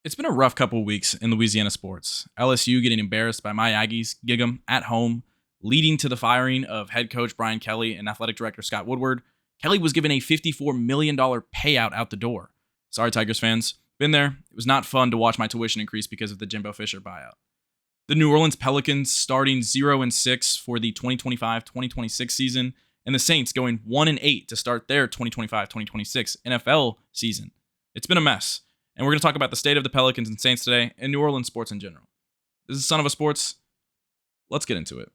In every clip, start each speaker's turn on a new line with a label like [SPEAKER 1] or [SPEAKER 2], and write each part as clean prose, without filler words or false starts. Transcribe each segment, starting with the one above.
[SPEAKER 1] It's been a rough couple weeks in Louisiana sports. LSU getting embarrassed by my Aggies, Gig'em, at home, leading to the firing of head coach Brian Kelly and athletic director Scott Woodward. Kelly was given a $54 million payout out the door. Sorry, Tigers fans. Been there. It was not fun to watch my tuition increase because of the Jimbo Fisher buyout. The New Orleans Pelicans starting 0-6 for the 2025-2026 season, and the Saints going 1-8 to start their 2025-2026 NFL season. It's been a mess. And we're going to talk about the state of the Pelicans and Saints today and New Orleans sports in general. This is Son of a Sports. Let's get into it.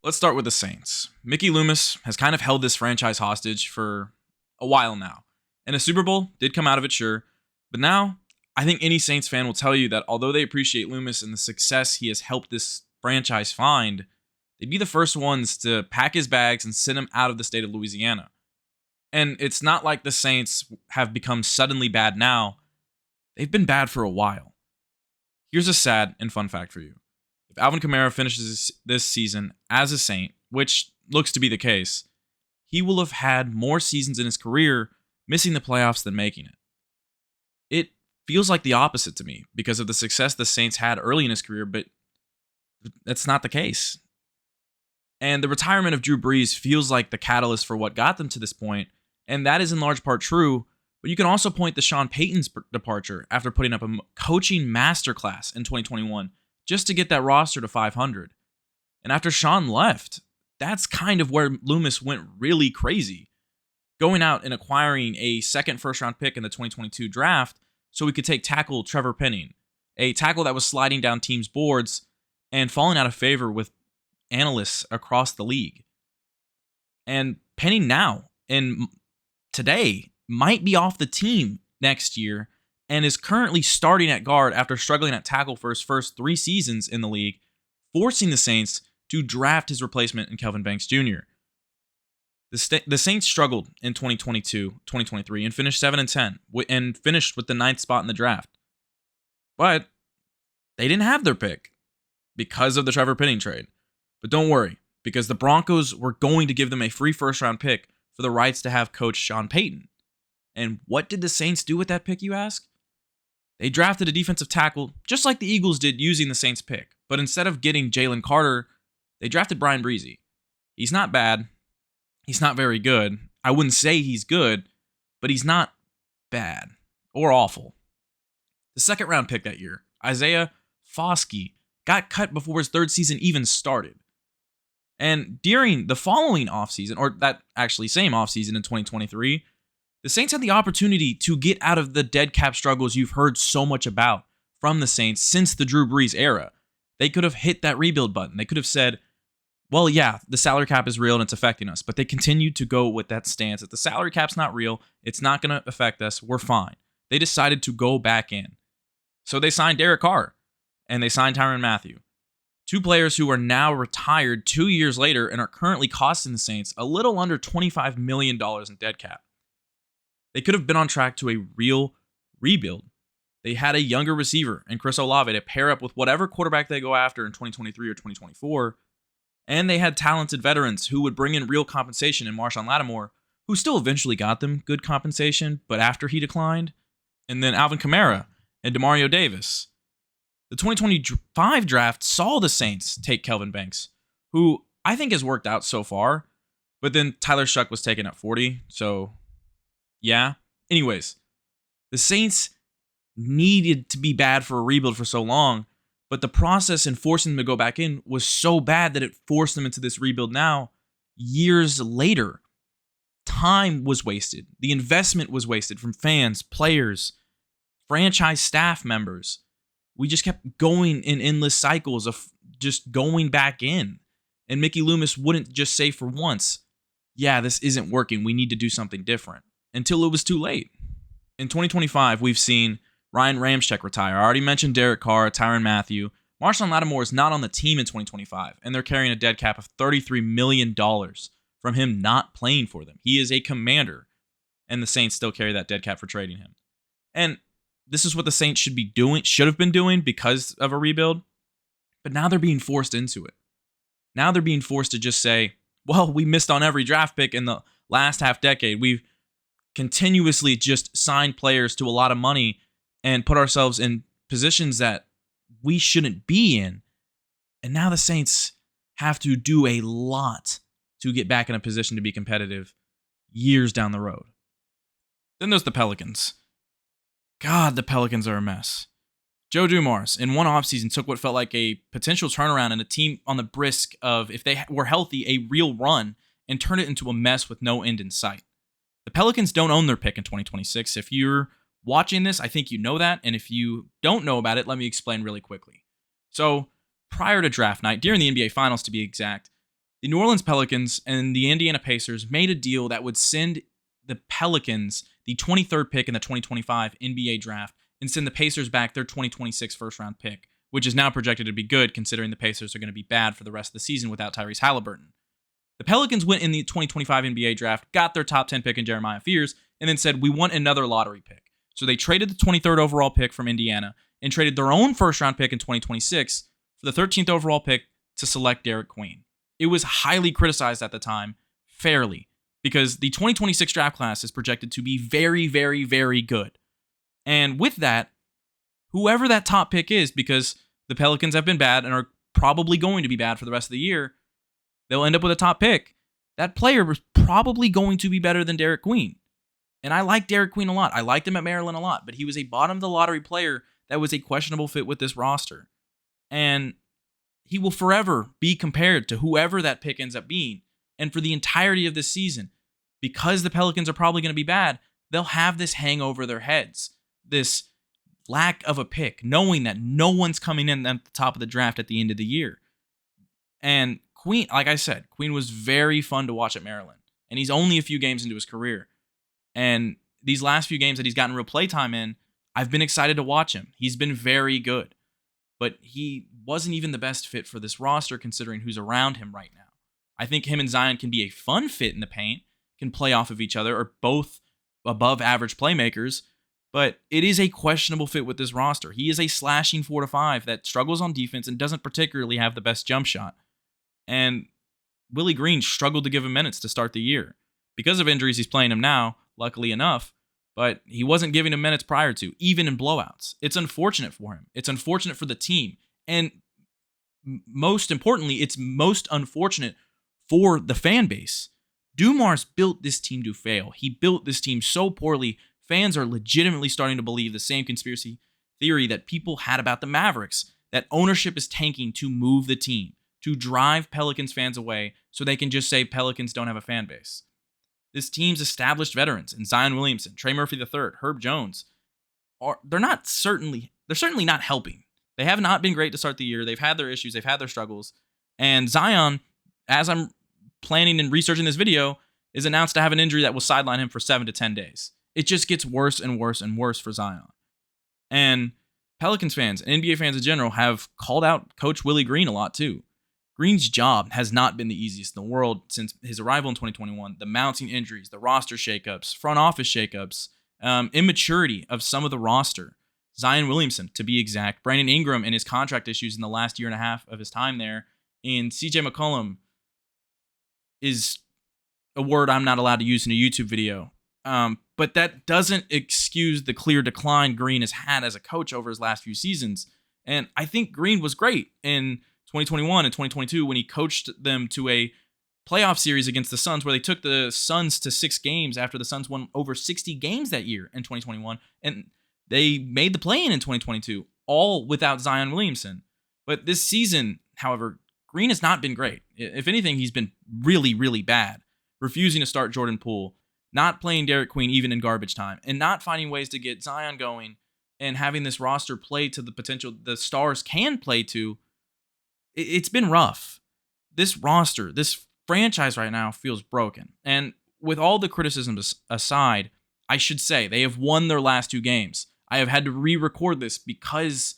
[SPEAKER 1] Let's start with the Saints. Mickey Loomis has kind of held this franchise hostage for a while now. And a Super Bowl did come out of it, sure. But now, I think any Saints fan will tell you that although they appreciate Loomis and the success he has helped this franchise find, they'd be the first ones to pack his bags and send him out of the state of Louisiana. And it's not like the Saints have become suddenly bad now. They've been bad for a while. Here's a sad and fun fact for you. If Alvin Kamara finishes this season as a Saint, which looks to be the case, he will have had more seasons in his career missing the playoffs than making it. It feels like the opposite to me because of the success the Saints had early in his career, but that's not the case. And the retirement of Drew Brees feels like the catalyst for what got them to this point, and that is in large part true, but you can also point to Sean Payton's departure after putting up a coaching masterclass in 2021 just to get that roster to 500. And after Sean left, that's kind of where Loomis went really crazy, going out and acquiring a second first-round pick in the 2022 draft so he could take tackle Trevor Penning, a tackle that was sliding down teams' boards and falling out of favor with analysts across the league. And Penning now and today might be off the team next year and is currently starting at guard after struggling at tackle for his first 3 seasons in the league, forcing the Saints to draft his replacement in Kelvin Banks Jr. The Saints struggled in 2022-2023 and finished 7-10 and finished with the 9th spot in the draft. But they didn't have their pick because of the Trevor Penning trade. But don't worry, because the Broncos were going to give them a free first-round pick for the rights to have coach Sean Payton. And what did the Saints do with that pick, you ask? They drafted a defensive tackle, just like the Eagles did using the Saints pick. But instead of getting Jalen Carter, they drafted Brian Breezy. He's not bad. He's not very good. I wouldn't say he's good, but he's not bad or awful. The second-round pick that year, Isaiah Foskey, got cut before his 3rd season even started. And during the following offseason, or that actually same offseason in 2023, the Saints had the opportunity to get out of the dead cap struggles you've heard so much about from the Saints since the Drew Brees era. They could have hit that rebuild button. They could have said, well, yeah, the salary cap is real and it's affecting us. But they continued to go with that stance that the salary cap's not real. It's not going to affect us. We're fine. They decided to go back in. So they signed Derek Carr and they signed Tyrann Mathieu. 2 players who are now retired 2 years later and are currently costing the Saints a little under $25 million in dead cap. They could have been on track to a real rebuild. They had a younger receiver in Chris Olave to pair up with whatever quarterback they go after in 2023 or 2024. And they had talented veterans who would bring in real compensation in Marshawn Lattimore, who still eventually got them good compensation, but after he declined. And then Alvin Kamara and Demario Davis. The 2025 draft saw the Saints take Kelvin Banks, who I think has worked out so far, but then Tyler Shuck was taken at 40, so yeah. Anyways, the Saints needed to be bad for a rebuild for so long, but the process in forcing them to go back in was so bad that it forced them into this rebuild now, years later. Time was wasted. The investment was wasted from fans, players, franchise staff members. We just kept going in endless cycles of just going back in. And Mickey Loomis wouldn't just say for once, yeah, this isn't working. We need to do something different. Until it was too late. In 2025, we've seen Ryan Ramczyk retire. I already mentioned Derek Carr, Tyrann Mathieu. Marshawn Lattimore is not on the team in 2025, and they're carrying a dead cap of $33 million from him not playing for them. He is a commander, and the Saints still carry that dead cap for trading him. And this is what the Saints should have been doing because of a rebuild, but now they're being forced into it. Now they're being forced to just say, well, we missed on every draft pick, and the last half decade, we've continuously just signed players to a lot of money and put ourselves in positions that we shouldn't be in. And now the Saints have to do a lot to get back in a position to be competitive years down the road. Then there's the Pelicans. God, the Pelicans are a mess. Joe Dumars, in one offseason, took what felt like a potential turnaround and a team on the brisk of, if they were healthy, a real run, and turned it into a mess with no end in sight. The Pelicans don't own their pick in 2026. If you're watching this, I think you know that, and if you don't know about it, let me explain really quickly. So, prior to draft night, during the NBA Finals to be exact, the New Orleans Pelicans and the Indiana Pacers made a deal that would send the Pelicans the 23rd pick in the 2025 NBA draft and send the Pacers back their 2026 first-round pick, which is now projected to be good considering the Pacers are going to be bad for the rest of the season without Tyrese Halliburton. The Pelicans went in the 2025 NBA draft, got their top 10 pick in Jeremiah Fears, and then said, we want another lottery pick. So they traded the 23rd overall pick from Indiana and traded their own first-round pick in 2026 for the 13th overall pick to select Derek Queen. It was highly criticized at the time, fairly, because the 2026 draft class is projected to be very, very, very good. And with that, whoever that top pick is, because the Pelicans have been bad and are probably going to be bad for the rest of the year, they'll end up with a top pick. That player was probably going to be better than Derek Queen. And I like Derek Queen a lot. I liked him at Maryland a lot, but he was a bottom-of-the-lottery player that was a questionable fit with this roster. And he will forever be compared to whoever that pick ends up being. And for the entirety of this season, because the Pelicans are probably going to be bad, they'll have this hang over their heads, this lack of a pick, knowing that no one's coming in at the top of the draft at the end of the year. And Queen, like I said, Queen was very fun to watch at Maryland. And he's only a few games into his career. And these last few games that he's gotten real playtime in, I've been excited to watch him. He's been very good. But he wasn't even the best fit for this roster considering who's around him right now. I think him and Zion can be a fun fit in the paint, can play off of each other, are both above average playmakers, but it is a questionable fit with this roster. He is a slashing 4 to 5 that struggles on defense and doesn't particularly have the best jump shot. And Willie Green struggled to give him minutes to start the year. Because of injuries, he's playing him now, luckily enough, but he wasn't giving him minutes prior to, even in blowouts. It's unfortunate for him. It's unfortunate for the team. And most importantly, it's most unfortunate for the fan base. Dumars built this team to fail. He built this team so poorly, fans are legitimately starting to believe the same conspiracy theory that people had about the Mavericks, that ownership is tanking to move the team, to drive Pelicans fans away so they can just say Pelicans don't have a fan base. This team's established veterans, and Zion Williamson, Trey Murphy III, Herb Jones, they're certainly not helping. They have not been great to start the year. They've had their issues. They've had their struggles. And Zion, as I'm planning and researching this video, is announced to have an injury that will sideline him for 7 to 10 days. It just gets worse and worse and worse for Zion. And Pelicans fans and NBA fans in general have called out Coach Willie Green a lot too. Green's job has not been the easiest in the world since his arrival in 2021. The mounting injuries, the roster shakeups, front office shakeups, immaturity of some of the roster. Zion Williamson, to be exact, Brandon Ingram and his contract issues in the last year and a half of his time there, and CJ McCollum is a word I'm not allowed to use in a YouTube video. But that doesn't excuse the clear decline Green has had as a coach over his last few seasons. And I think Green was great in 2021 and 2022 when he coached them to a playoff series against the Suns where they took the Suns to 6 games after the Suns won over 60 games that year in 2021. And they made the play-in in 2022, all without Zion Williamson. But this season, however, Green has not been great. If anything, he's been really, really bad. Refusing to start Jordan Poole, not playing Derek Queen even in garbage time, and not finding ways to get Zion going and having this roster play to the potential the stars can play to. It's been rough. This roster, this franchise right now feels broken. And with all the criticisms aside, I should say they have won their last 2 games. I have had to re-record this because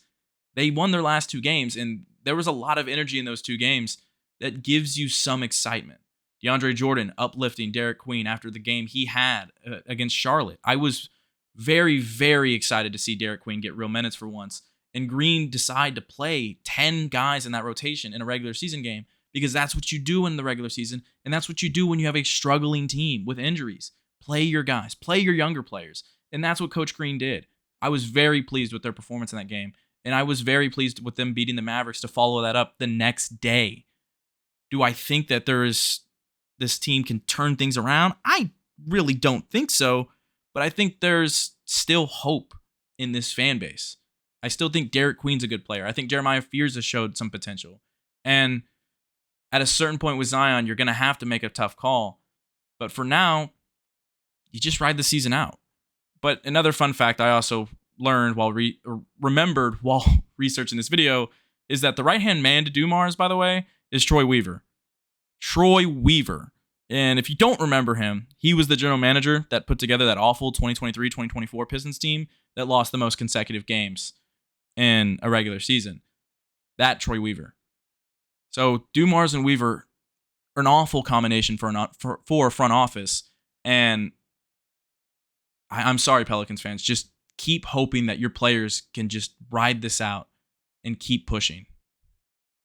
[SPEAKER 1] they won their last 2 games, and there was a lot of energy in those 2 games that gives you some excitement. DeAndre Jordan uplifting Derek Queen after the game he had against Charlotte. I was very, very excited to see Derek Queen get real minutes for once, and Green decide to play 10 guys in that rotation in a regular season game because that's what you do in the regular season, and that's what you do when you have a struggling team with injuries. Play your guys, play your younger players, and that's what Coach Green did. I was very pleased with their performance in that game, and I was very pleased with them beating the Mavericks to follow that up the next day. Do I think that this team can turn things around? I really don't think so, but I think there's still hope in this fan base. I still think Derek Queen's a good player. I think Jeremiah Fears has showed some potential. And at a certain point with Zion, you're going to have to make a tough call. But for now, you just ride the season out. But another fun fact I also learned remembered while researching this video is that the right-hand man to Dumars, by the way, is Troy Weaver. Troy Weaver. And if you don't remember him, he was the general manager that put together that awful 2023-2024 Pistons team that lost the most consecutive games in a regular season. That Troy Weaver. So Dumars and Weaver are an awful combination for a front office. And I'm sorry, Pelicans fans. Just keep hoping that your players can just ride this out and keep pushing.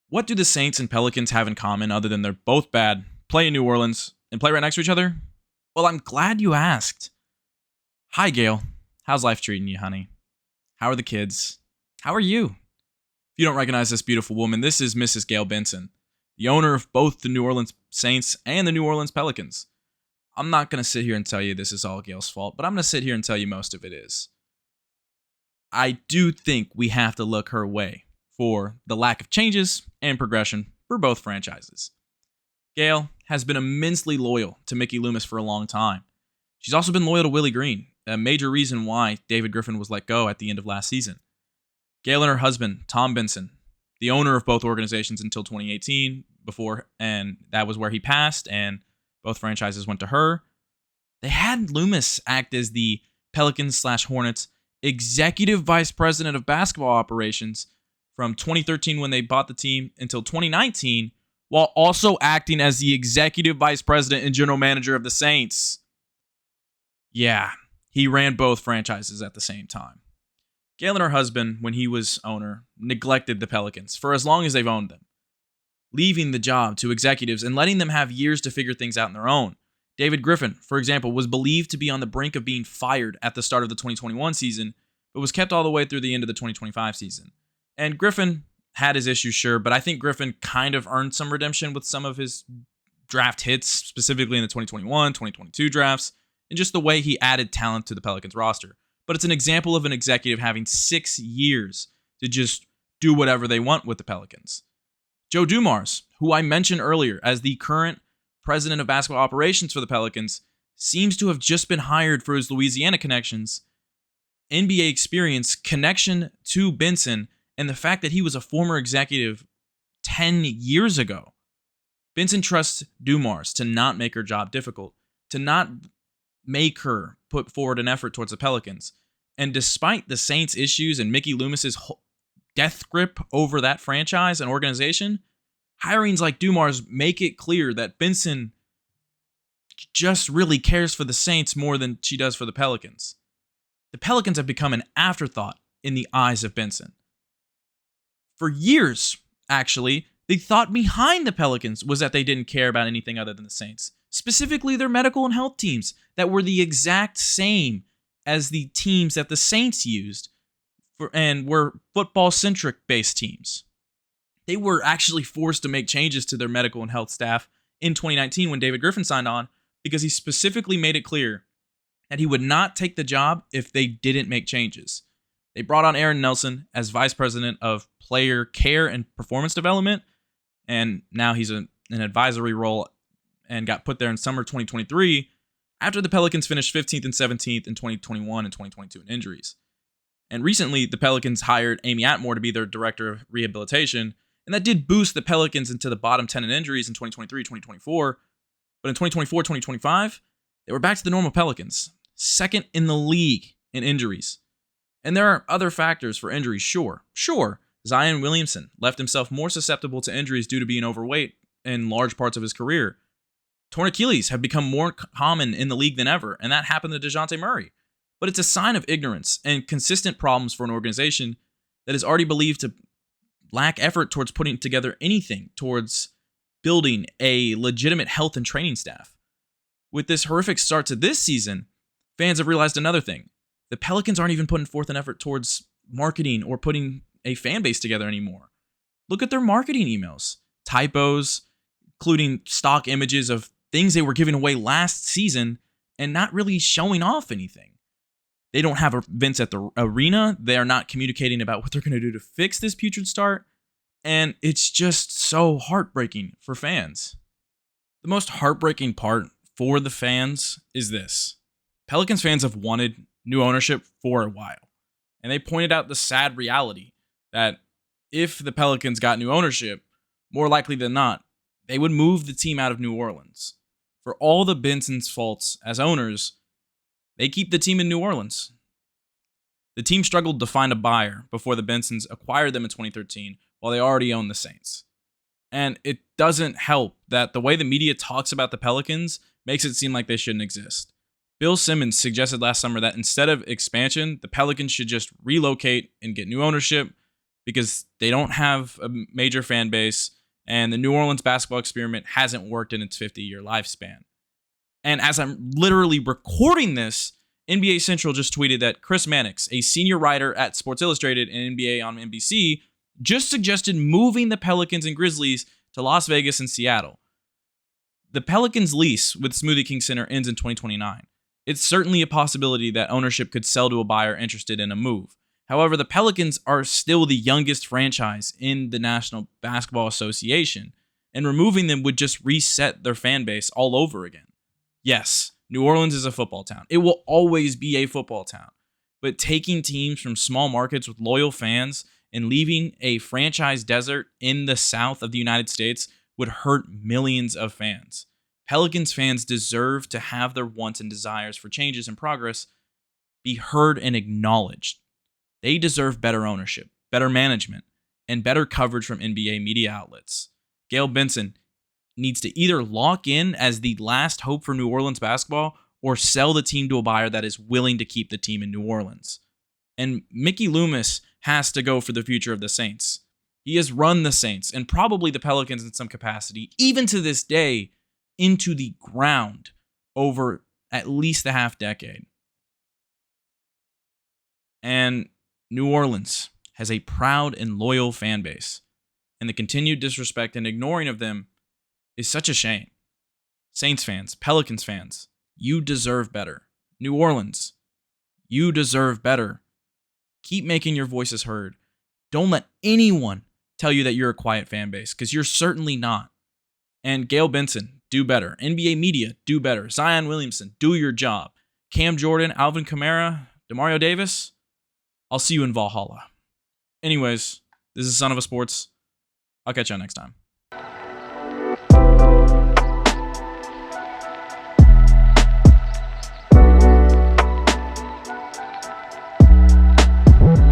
[SPEAKER 1] What do the Saints and Pelicans have in common other than they're both bad, play in New Orleans, and play right next to each other? Well, I'm glad you asked. Hi, Gail. How's life treating you, honey? How are the kids? How are you? If you don't recognize this beautiful woman, this is Mrs. Gail Benson, the owner of both the New Orleans Saints and the New Orleans Pelicans. I'm not going to sit here and tell you this is all Gail's fault, but I'm going to sit here and tell you most of it is. I do think we have to look her way for the lack of changes and progression for both franchises. Gail has been immensely loyal to Mickey Loomis for a long time. She's also been loyal to Willie Green, a major reason why David Griffin was let go at the end of last season. Gail and her husband, Tom Benson, the owner of both organizations until 2018, and that was where he passed, and both franchises went to her. They had Loomis act as the Pelicans/Hornets executive vice president of basketball operations from 2013 when they bought the team until 2019, while also acting as the executive vice president and general manager of the Saints. Yeah, he ran both franchises at the same time. Gail and her husband, when he was owner, neglected the Pelicans for as long as they've owned them, leaving the job to executives and letting them have years to figure things out on their own. David Griffin, for example, was believed to be on the brink of being fired at the start of the 2021 season, but was kept all the way through the end of the 2025 season. And Griffin had his issues, sure, but I think Griffin kind of earned some redemption with some of his draft hits, specifically in the 2021, 2022 drafts, and just the way he added talent to the Pelicans roster. But it's an example of an executive having 6 years to just do whatever they want with the Pelicans. Joe Dumars, who I mentioned earlier as the current president of basketball operations for the Pelicans, seems to have just been hired for his Louisiana connections, NBA experience, connection to Benson, and the fact that he was a former executive 10 years ago. Benson trusts Dumars to not make her job difficult, to not make her put forward an effort towards the Pelicans. And despite the Saints' issues and Mickey Loomis's death grip over that franchise and organization, hirings like Dumars make it clear that Benson just really cares for the Saints more than she does for the Pelicans. The Pelicans have become an afterthought in the eyes of Benson. For years, actually, the thought behind the Pelicans was that they didn't care about anything other than the Saints, specifically their medical and health teams that were the exact same as the teams that the Saints used and were football-centric based teams. They were actually forced to make changes to their medical and health staff in 2019 when David Griffin signed on, because he specifically made it clear that he would not take the job if they didn't make changes. They brought on Aaron Nelson as vice president of player care and performance development, and now he's in an advisory role and got put there in summer 2023 after the Pelicans finished 15th and 17th in 2021 and 2022 in injuries. And recently, the Pelicans hired Amy Atmore to be their director of rehabilitation, and that did boost the Pelicans into the bottom 10 in injuries in 2023-2024. But in 2024-2025, they were back to the normal Pelicans, second in the league in injuries. And there are other factors for injuries, sure. Zion Williamson left himself more susceptible to injuries due to being overweight in large parts of his career. Torn Achilles have become more common in the league than ever, and that happened to DeJounte Murray. But it's a sign of ignorance and consistent problems for an organization that is already believed to lack effort towards putting together anything towards building a legitimate health and training staff. With this horrific start to this season, fans have realized another thing. The Pelicans aren't even putting forth an effort towards marketing or putting a fan base together anymore. Look at their marketing emails. Typos, including stock images of things they were giving away last season and not really showing off anything. They don't have events at the arena. They're not communicating about what they're going to do to fix this putrid start. And it's just so heartbreaking for fans. The most heartbreaking part for the fans is this. Pelicans fans have wanted new ownership for a while. And they pointed out the sad reality that if the Pelicans got new ownership, more likely than not, they would move the team out of New Orleans. For all the Benson's faults as owners, they keep the team in New Orleans. The team struggled to find a buyer before the Bensons acquired them in 2013 while they already owned the Saints. And it doesn't help that the way the media talks about the Pelicans makes it seem like they shouldn't exist. Bill Simmons suggested last summer that instead of expansion, the Pelicans should just relocate and get new ownership because they don't have a major fan base and the New Orleans basketball experiment hasn't worked in its 50-year lifespan. And as I'm literally recording this, NBA Central just tweeted that Chris Mannix, a senior writer at Sports Illustrated and NBA on NBC, just suggested moving the Pelicans and Grizzlies to Las Vegas and Seattle. The Pelicans' lease with Smoothie King Center ends in 2029. It's certainly a possibility that ownership could sell to a buyer interested in a move. However, the Pelicans are still the youngest franchise in the National Basketball Association, and removing them would just reset their fan base all over again. Yes, New Orleans is a football town. It will always be a football town. But taking teams from small markets with loyal fans and leaving a franchise desert in the south of the United States would hurt millions of fans. Pelicans fans deserve to have their wants and desires for changes and progress be heard and acknowledged. They deserve better ownership, better management, and better coverage from NBA media outlets. Gayle Benson needs to either lock in as the last hope for New Orleans basketball or sell the team to a buyer that is willing to keep the team in New Orleans. And Mickey Loomis has to go for the future of the Saints. He has run the Saints and probably the Pelicans in some capacity, even to this day, into the ground over at least the half decade. And New Orleans has a proud and loyal fan base, and the continued disrespect and ignoring of them is such a shame. Saints fans, Pelicans fans, you deserve better. New Orleans, you deserve better. Keep making your voices heard. Don't let anyone tell you that you're a quiet fan base, because you're certainly not. And Gayle Benson, do better. NBA media, do better. Zion Williamson, do your job. Cam Jordan, Alvin Kamara, Demario Davis, I'll see you in Valhalla. Anyways, this is Son of a Sports. I'll catch y'all next time.